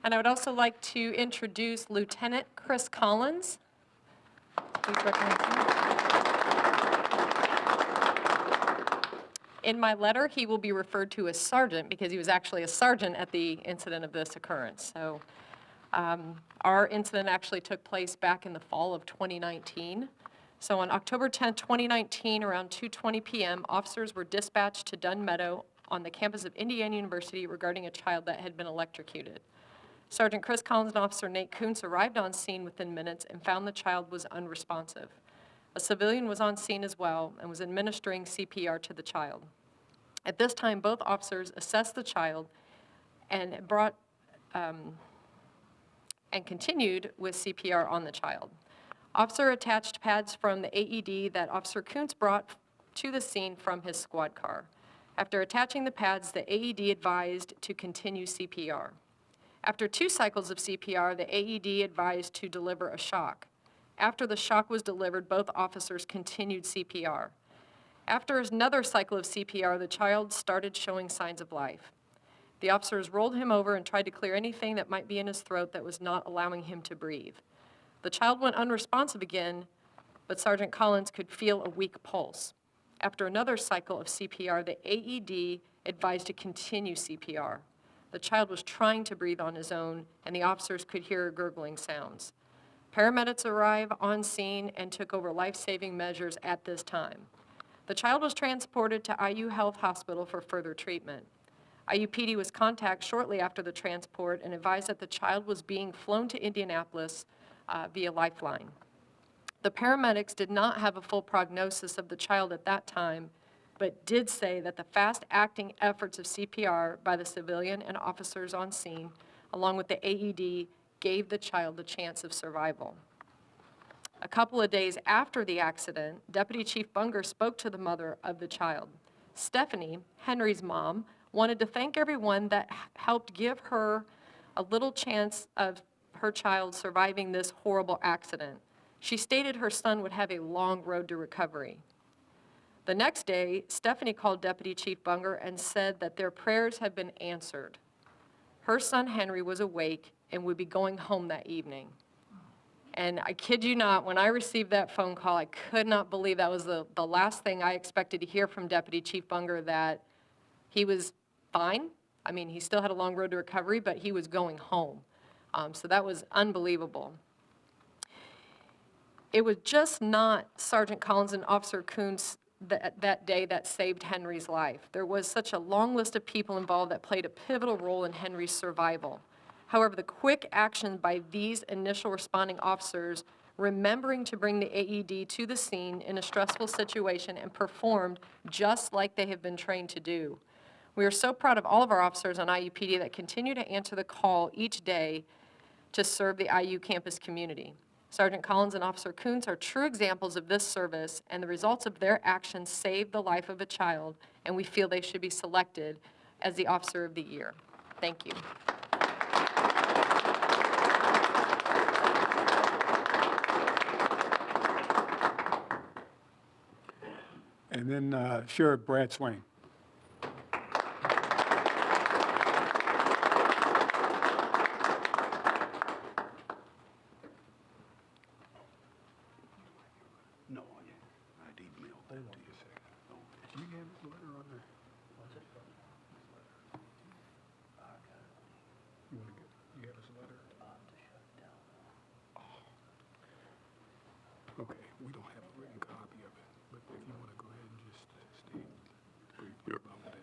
And I would also like to introduce Lieutenant Chris Collins. Please recognize him. In my letter, he will be referred to as Sergeant because he was actually a sergeant at the incident of this occurrence. So our incident actually took place back in the fall of 2019. So on October 10, 2019, around 2:20 p.m., officers were dispatched to Dunn Meadow on the campus of Indiana University regarding a child that had been electrocuted. Sergeant Chris Collins and Officer Nate Kuntz arrived on scene within minutes and found the child was unresponsive. A civilian was on scene as well and was administering CPR to the child. At this time, both officers assessed the child and continued with CPR on the child. Officer attached pads from the AED that Officer Kuntz brought to the scene from his squad car. After attaching the pads, the AED advised to continue CPR. After 2 cycles of CPR, the AED advised to deliver a shock. After the shock was delivered, both officers continued CPR. After another cycle of CPR, the child started showing signs of life. The officers rolled him over and tried to clear anything that might be in his throat that was not allowing him to breathe. The child went unresponsive again, but Sergeant Collins could feel a weak pulse. After another cycle of CPR, the AED advised to continue CPR. The child was trying to breathe on his own, and the officers could hear gurgling sounds. Paramedics arrived on scene and took over life-saving measures at this time. The child was transported to IU Health Hospital for further treatment. IUPD was contacted shortly after the transport and advised that the child was being flown to Indianapolis via Lifeline. The paramedics did not have a full prognosis of the child at that time, but did say that the fast-acting efforts of CPR by the civilian and officers on scene, along with the AED, gave the child the chance of survival. A couple of days after the accident, Deputy Chief Bunger spoke to the mother of the child. Stephanie, Henry's mom, wanted to thank everyone that helped give her a little chance of her child surviving this horrible accident. She stated her son would have a long road to recovery. The next day, Stephanie called Deputy Chief Bunger and said that their prayers had been answered. Her son Henry was awake and would be going home that evening. And I kid you not, when I received that phone call, I could not believe that was the last thing I expected to hear from Deputy Chief Bunger, that he was fine. I mean, he still had a long road to recovery, but he was going home. So that was unbelievable. It was just not Sergeant Collins and Officer Coons that day that saved Henry's life. There was such a long list of people involved that played a pivotal role in Henry's survival. However, the quick action by these initial responding officers, remembering to bring the AED to the scene in a stressful situation, and performed just like they have been trained to do. We are so proud of all of our officers on IUPD that continue to answer the call each day to serve the IU campus community. Sergeant Collins and Officer Coons are true examples of this service, and the results of their actions saved the life of a child, and we feel they should be selected as the Officer of the Year. Thank you. And then Sheriff Brad Swain. No, I emailed that to you. Do you have his letter on there? You have his letter? Okay, we don't have a written copy of it, but if you want to go ahead and just state briefly about that.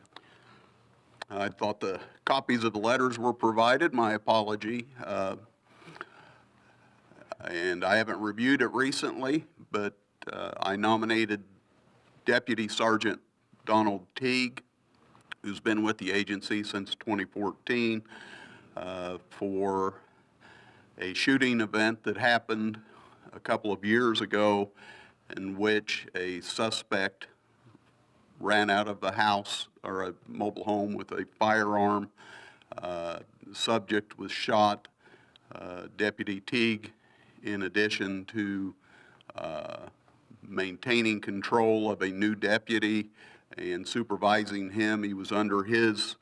I thought the copies of the letters were provided. My apology. And I haven't reviewed it recently, but I nominated Deputy Sergeant Donald Teague, who's been with the agency since 2014, for a shooting event that happened a couple of years ago in which a suspect ran out of the house or a mobile home with a firearm. The subject was shot. Deputy Teague, in addition to maintaining control of a new deputy and supervising him, he was under his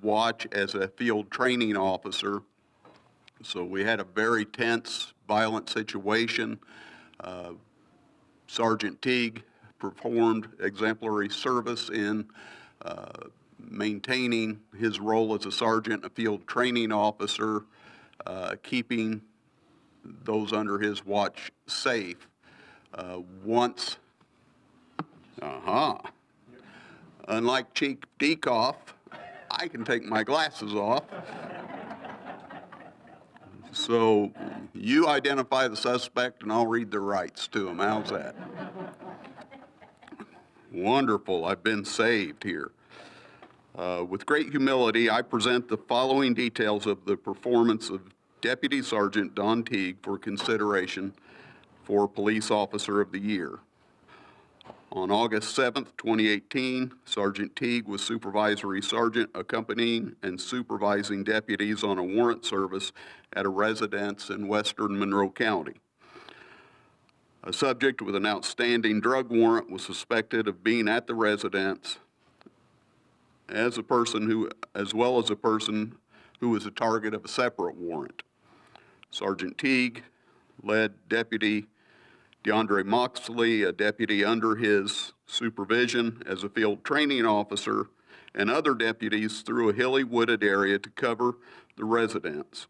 watch as a field training officer. So we had a very tense, violent situation. Sergeant Teague performed exemplary service in maintaining his role as a sergeant, a field training officer, keeping those under his watch safe. Unlike Chief Dekoff, I can take my glasses off. So you identify the suspect and I'll read the rights to him. How's that? Wonderful. I've been saved here. With great humility, I present the following details of the performance of Deputy Sergeant Don Teague for consideration for Police Officer of the Year. On August 7th, 2018, Sergeant Teague was Supervisory Sergeant accompanying and supervising deputies on a warrant service at a residence in western Monroe County. A subject with an outstanding drug warrant was suspected of being at the residence as well as a person who was a target of a separate warrant. Sergeant Teague led Deputy DeAndre Moxley, a deputy under his supervision as a field training officer, and other deputies through a hilly wooded area to cover the residents.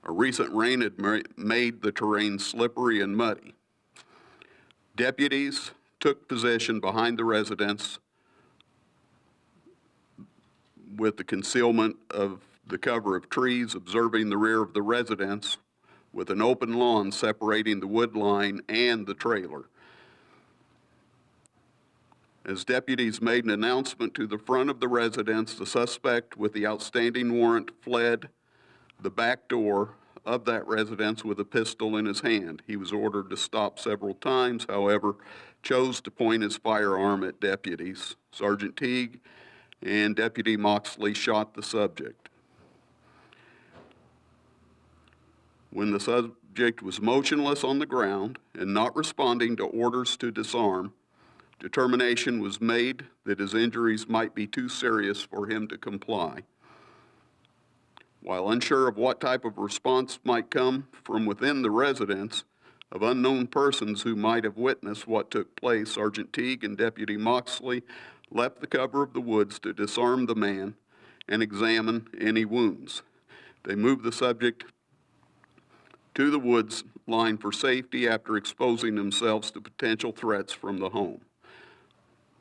A recent rain had made the terrain slippery and muddy. Deputies took position behind the residents with the concealment of the cover of trees, observing the rear of the residence with an open lawn separating the wood line and the trailer. As deputies made an announcement to the front of the residence, the suspect with the outstanding warrant fled the back door of that residence with a pistol in his hand. He was ordered to stop several times, however, chose to point his firearm at deputies. Sergeant Teague and Deputy Moxley shot the subject. When the subject was motionless on the ground and not responding to orders to disarm, determination was made that his injuries might be too serious for him to comply. While unsure of what type of response might come from within the residence of unknown persons who might have witnessed what took place, Sergeant Teague and Deputy Moxley left the cover of the woods to disarm the man and examine any wounds. They moved the subject to the woods line for safety after exposing themselves to potential threats from the home.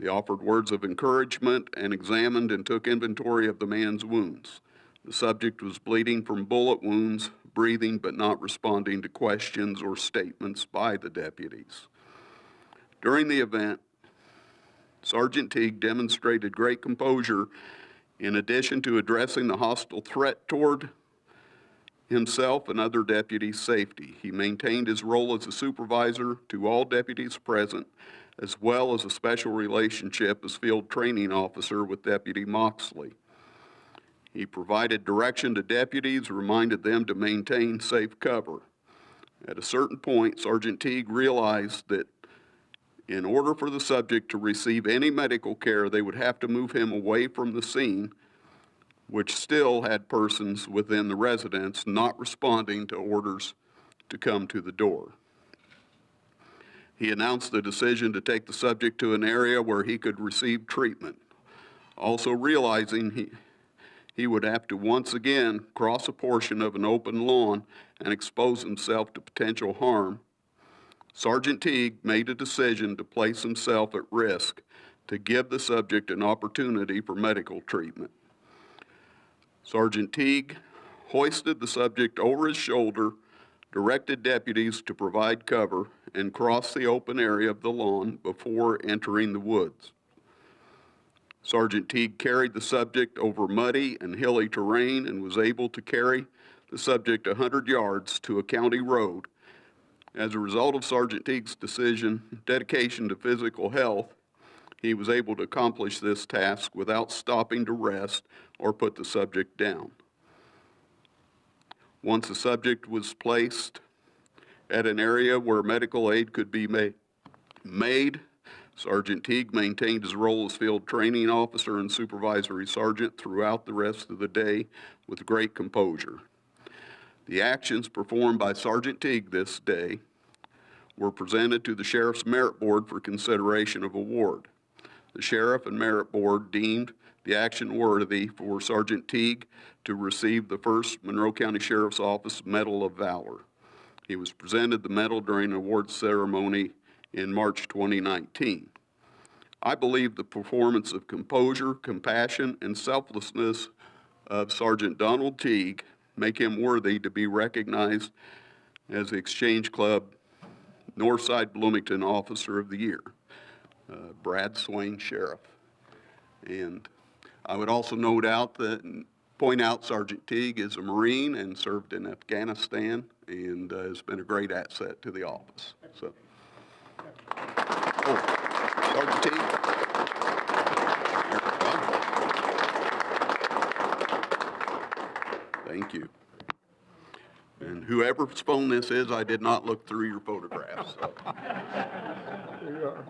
They offered words of encouragement and examined and took inventory of the man's wounds. The subject was bleeding from bullet wounds, breathing but not responding to questions or statements by the deputies. During the event, Sergeant Teague demonstrated great composure in addition to addressing the hostile threat toward himself and other deputies' safety. He maintained his role as a supervisor to all deputies present, as well as a special relationship as field training officer with Deputy Moxley. He provided direction to deputies, reminded them to maintain safe cover. At a certain point, Sergeant Teague realized that in order for the subject to receive any medical care, they would have to move him away from the scene, which still had persons within the residence not responding to orders to come to the door. He announced the decision to take the subject to an area where he could receive treatment, also realizing he would have to once again cross a portion of an open lawn and expose himself to potential harm. Sergeant Teague made a decision to place himself at risk to give the subject an opportunity for medical treatment. Sergeant Teague hoisted the subject over his shoulder, directed deputies to provide cover, and crossed the open area of the lawn before entering the woods. Sergeant Teague carried the subject over muddy and hilly terrain and was able to carry the subject 100 yards to a county road. As a result of Sergeant Teague's dedication to physical health, he was able to accomplish this task without stopping to rest or put the subject down. Once the subject was placed at an area where medical aid could be made, Sergeant Teague maintained his role as field training officer and supervisory sergeant throughout the rest of the day with great composure. The actions performed by Sergeant Teague this day were presented to the Sheriff's Merit Board for consideration of award. The Sheriff and Merit Board deemed the action worthy for Sergeant Teague to receive the first Monroe County Sheriff's Office Medal of Valor. He was presented the medal during an award ceremony in March 2019. I believe the performance of composure, compassion, and selflessness of Sergeant Donald Teague make him worthy to be recognized as the Exchange Club Northside Bloomington Officer of the Year. Brad Swain, Sheriff. And I would also point out Sergeant Teague is a Marine and served in Afghanistan and has been a great asset to the office. So, Sergeant Teague. Thank you. And whoever's phone this is, I did not look through your photographs. So. There you are.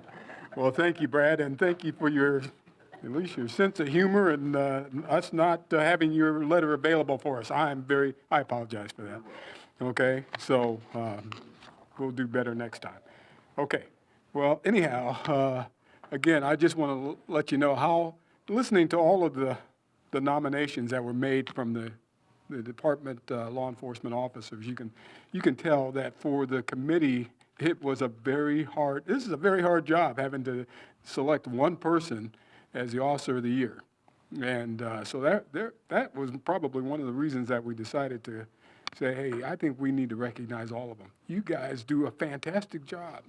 Well, thank you, Brad, and thank you for your At least your sense of humor and us not having your letter available for us. I apologize for that. Okay, so we'll do better next time. Okay, well, anyhow, again, I just want to let you know how, listening to all of the nominations that were made from the department law enforcement officers, you can tell that for the committee, it was this is a very hard job, having to select one person as the Officer of the Year. And so that was probably one of the reasons that we decided to say, hey, I think we need to recognize all of them. You guys do a fantastic job.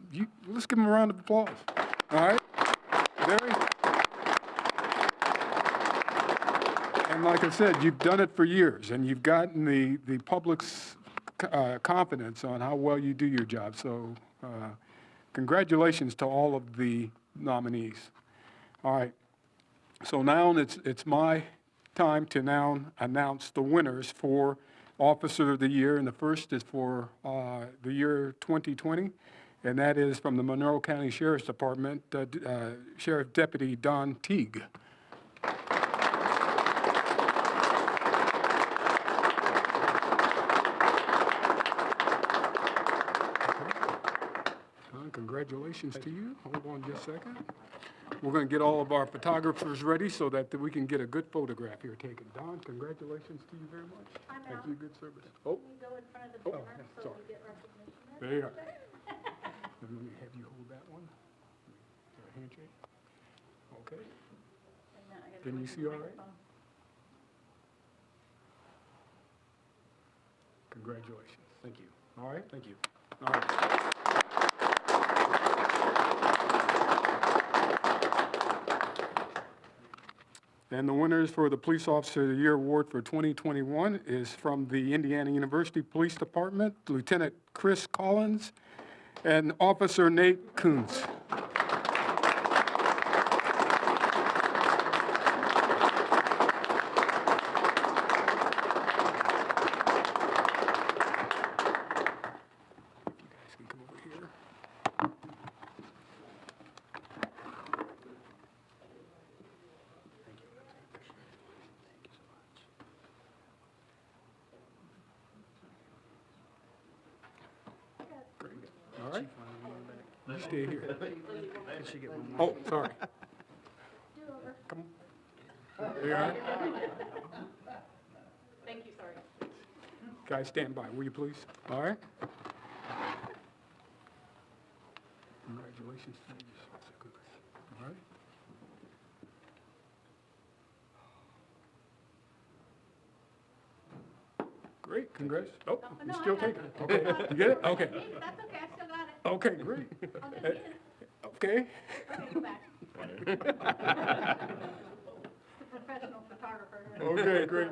Let's give them a round of applause. All right? And like I said, you've done it for years, and you've gotten the public's confidence on how well you do your job. So congratulations to all of the nominees. All right. So now it's my time to now announce the winners for Officer of the Year, and the first is for the year 2020, and that is from the Monroe County Sheriff's Department, Sheriff Deputy Don Teague. Congratulations to you. Hold on just a second. We're going to get all of our photographers ready so that we can get a good photograph here taken. Don, congratulations to you very much. Thank you, good service. Oh. Can you go in front of the banner so sorry. we get recognition? There you are. Let me have you hold that one. Is there a handshake? Okay. And then I gotta Can go you to see the all right? microphone. Congratulations. Thank you. All right, thank you. All right. And the winners for the Police Officer of the Year Award for 2021 is from the Indiana University Police Department, Lieutenant Chris Collins and Officer Nate Kuntz. All right. You stay here. Oh, sorry. Come on. There you are. Thank you, sorry. Guys, stand by, will you please? All right. Congratulations to you. All right. Great, congrats. Oh, you're still taking it. Okay, you get it? Okay. That's okay, I still got it. Okay, great. I'll just get it. Okay. Okay, go back. The professional photographer. Okay, great.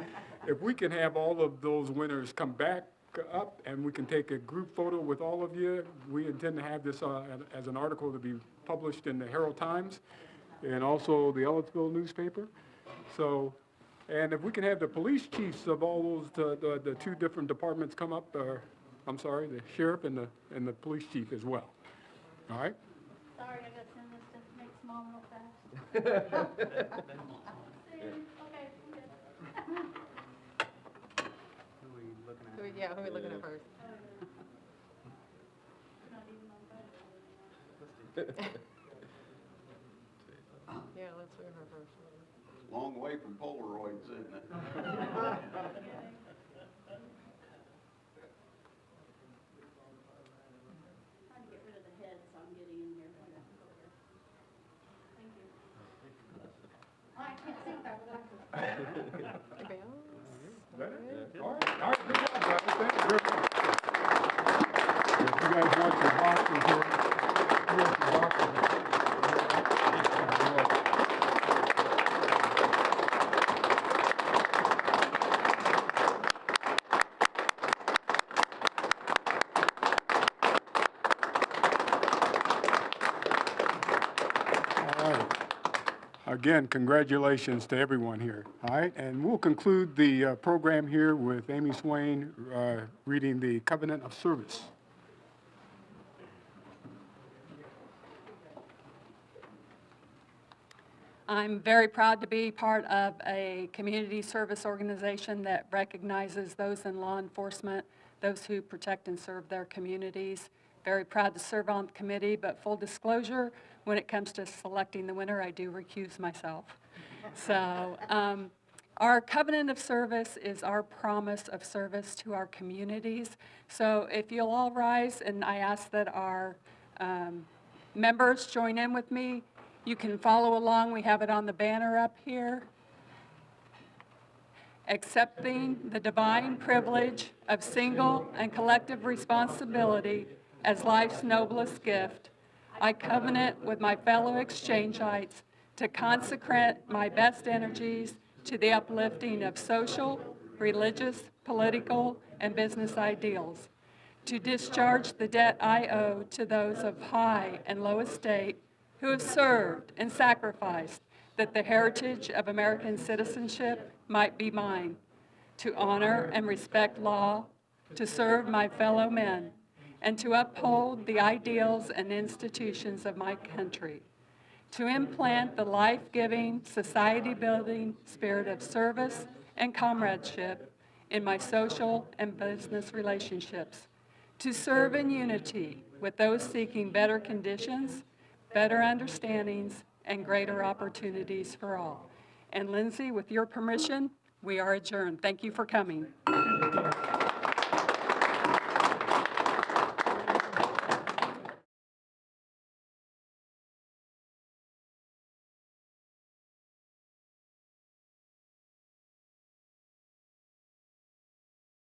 If we can have all of those winners come back up and we can take a group photo with all of you, we intend to have this as an article to be published in the Herald Times and also the Ellettsville newspaper. So, and if we can have the police chiefs of all those, the two different departments come up, I'm sorry, the sheriff and the police chief as well. All right? Sorry, I gotta send this to make small real fast. See, okay, I'm good. Yeah, who are we looking at first? Not even on budget. Yeah, let's look at her first. Long way from Polaroids, isn't it? Trying to get rid of the head, so I'm getting in here. Thank you. Oh, I can't see without glasses. Anybody else? All right, good job, guys. Thank you very much. If you guys want your boxes here, you want your boxes. All right. Again, congratulations to everyone here. All right, and we'll conclude the program here with Amy Swain reading the Covenant of Service. I'm very proud to be part of a community service organization that recognizes those in law enforcement, those who protect and serve their communities. Very proud to serve on the committee, but full disclosure, when it comes to selecting the winner, I do recuse myself. So our covenant of service is our promise of service to our communities. So if you'll all rise, and I ask that our members join in with me. You can follow along. We have it on the banner up here. Accepting the divine privilege of single and collective responsibility as life's noblest gift, I covenant with my fellow Exchangites to consecrate my best energies to the uplifting of social, religious, political, and business ideals, to discharge the debt I owe to those of high and low estate who have served and sacrificed that the heritage of American citizenship might be mine, to honor and respect law, to serve my fellow men, and to uphold the ideals and institutions of my country, to implant the life-giving, society-building spirit of service and comradeship in my social and business relationships, to serve in unity with those seeking better conditions, better understandings, and greater opportunities for all. And Lindsay, with your permission, we are adjourned. Thank you for coming.